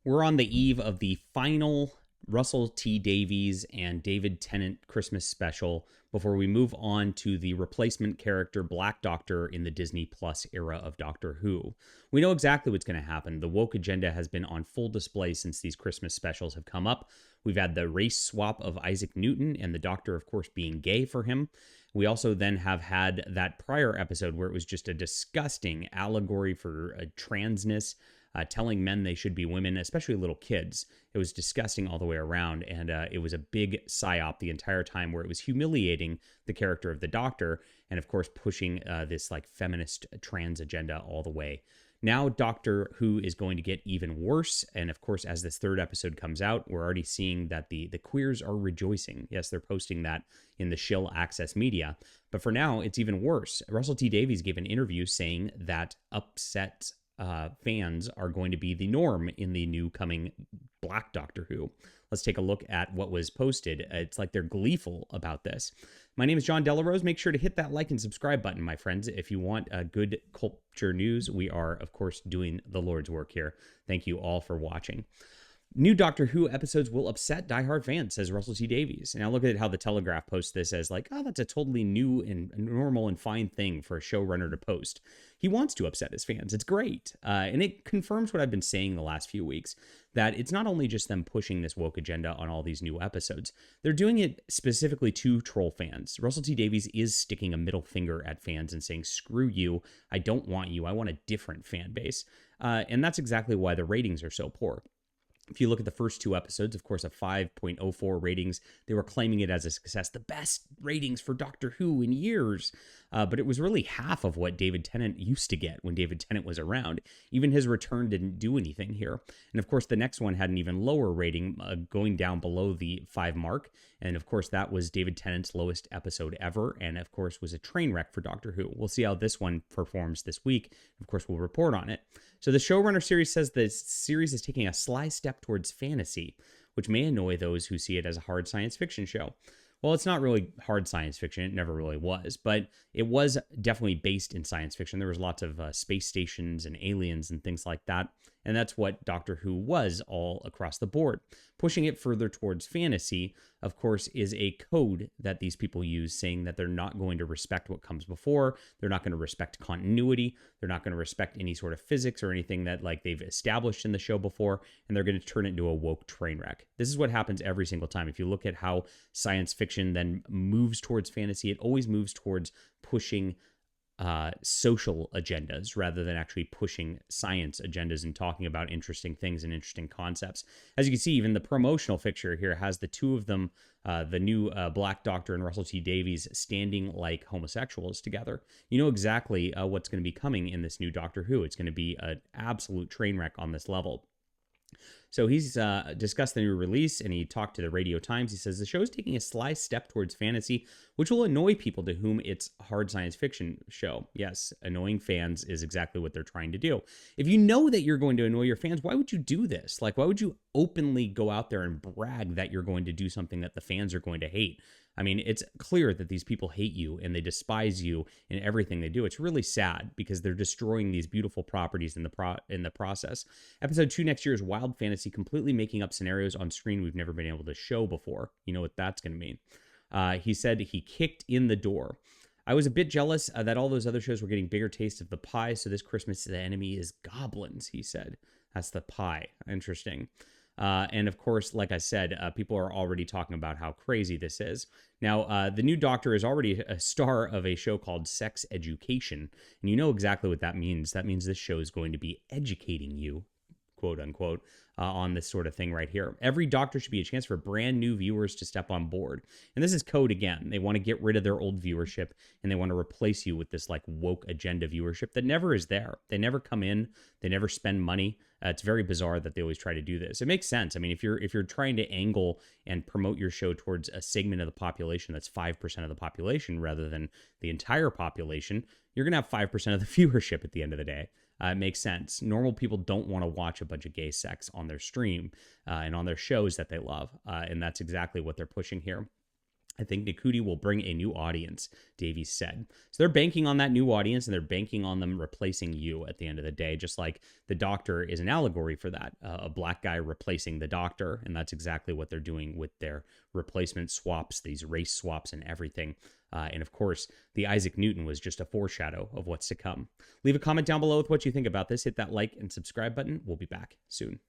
We're on the eve of the final Russell T. Davies and David Tennant Christmas special before we move on to the replacement character Black Doctor in the Disney Plus era of Doctor Who. We know exactly what's going to happen. The woke agenda has been on full display since these Christmas specials have come up. We've had the race swap of Isaac Newton and the Doctor, of course, being gay for him. We also then have had that prior episode where it was just a disgusting allegory for transness, telling men they should be women, especially little kids. It was disgusting all the way around, and it was a big psyop the entire time where it was humiliating the character of the Doctor and, of course, pushing this like feminist trans agenda all the way. Now Doctor Who is going to get even worse, and of course, as this third episode comes out, we're already seeing that the queers are rejoicing. Yes, they're posting that in the shill access media, but for now, it's even worse. Russell T. Davies gave an interview saying that upset fans are going to be the norm in the new coming Black Doctor Who. Let's take a look at what was posted. It's like they're gleeful about this. My name is John Delarose. Make sure to hit that like and subscribe button, my friends. If you want good culture news, we are, of course, doing the Lord's work here. Thank you all for watching. New Doctor Who episodes will upset diehard fans, says Russell T. Davies. Now look at how the Telegraph posts this as like, oh, that's a totally new and normal and fine thing for a showrunner to post. He wants to upset his fans. It's great. And it confirms what I've been saying the last few weeks, that it's not only just them pushing this woke agenda on all these new episodes. They're doing it specifically to troll fans. Russell T. Davies is sticking a middle finger at fans and saying, screw you. I don't want you. I want a different fan base. And that's exactly why the ratings are so poor. If you look at the first two episodes, of course, a 5.04 ratings, they were claiming it as a success, the best ratings for Doctor Who in years. But it was really half of what David Tennant used to get when David Tennant was around. Even his return didn't do anything here. And of course, the next one had an even lower rating, going down below the 5 mark. And of course, that was David Tennant's lowest episode ever. And of course, was a train wreck for Doctor Who. We'll see how this one performs this week. Of course, we'll report on it. So the showrunner series says this series is taking a sly step towards fantasy, which may annoy those who see it as a hard science fiction show. Well, it's not really hard science fiction. It never really was, but it was definitely based in science fiction. There was lots of space stations and aliens and things like that. And that's what Doctor Who was all across the board. Pushing it further towards fantasy, of course, is a code that these people use, saying that they're not going to respect what comes before. They're not going to respect continuity. They're not going to respect any sort of physics or anything that like they've established in the show before. And they're going to turn it into a woke train wreck. This is what happens every single time. If you look at how science fiction then moves towards fantasy, it always moves towards pushing social agendas rather than actually pushing science agendas and talking about interesting things and interesting concepts. As you can see, even the promotional picture here has the two of them, the new Black Doctor and Russell T. Davies, standing like homosexuals together. You know exactly what's going to be coming in this new Doctor Who. It's going to be an absolute train wreck on this level. So he's discussed the new release, and he talked to the Radio Times. He says the show is taking a sly step towards fantasy, which will annoy people to whom it's a hard science fiction show. Yes, annoying fans is exactly what they're trying to do. If you know that you're going to annoy your fans, why would you do this? Like, why would you openly go out there and brag that you're going to do something that the fans are going to hate? I mean, it's clear that these people hate you and they despise you in everything they do. It's really sad because they're destroying these beautiful properties in the process. Episode 2 next year is wild fantasy, completely making up scenarios on screen we've never been able to show before. You know what that's going to mean. He said he kicked in the door. I was a bit jealous that all those other shows were getting bigger tastes of the pie, so this Christmas the enemy is goblins, he said. That's the pie. Interesting. And of course, like I said, people are already talking about how crazy this is. Now, the new Doctor is already a star of a show called Sex Education. And you know exactly what that means. That means this show is going to be educating you, quote unquote, on this sort of thing right here. Every Doctor should be a chance for brand new viewers to step on board. And this is code again. They want to get rid of their old viewership and they want to replace you with this like woke agenda viewership that never is there. They never come in. They never spend money. It's very bizarre that they always try to do this. It makes sense. I mean, if you're trying to angle and promote your show towards a segment of the population that's 5% of the population rather than the entire population, you're going to have 5% of the viewership at the end of the day. It makes sense. Normal people don't want to watch a bunch of gay sex on their stream and on their shows that they love. And that's exactly what they're pushing here. I think Ncuti will bring a new audience, Davies said. So they're banking on that new audience, and they're banking on them replacing you at the end of the day, just like the Doctor is an allegory for that, a black guy replacing the Doctor. And that's exactly what they're doing with their replacement swaps, these race swaps and everything. And of course, the Isaac Newton was just a foreshadow of what's to come. Leave a comment down below with what you think about this. Hit that like and subscribe button. We'll be back soon.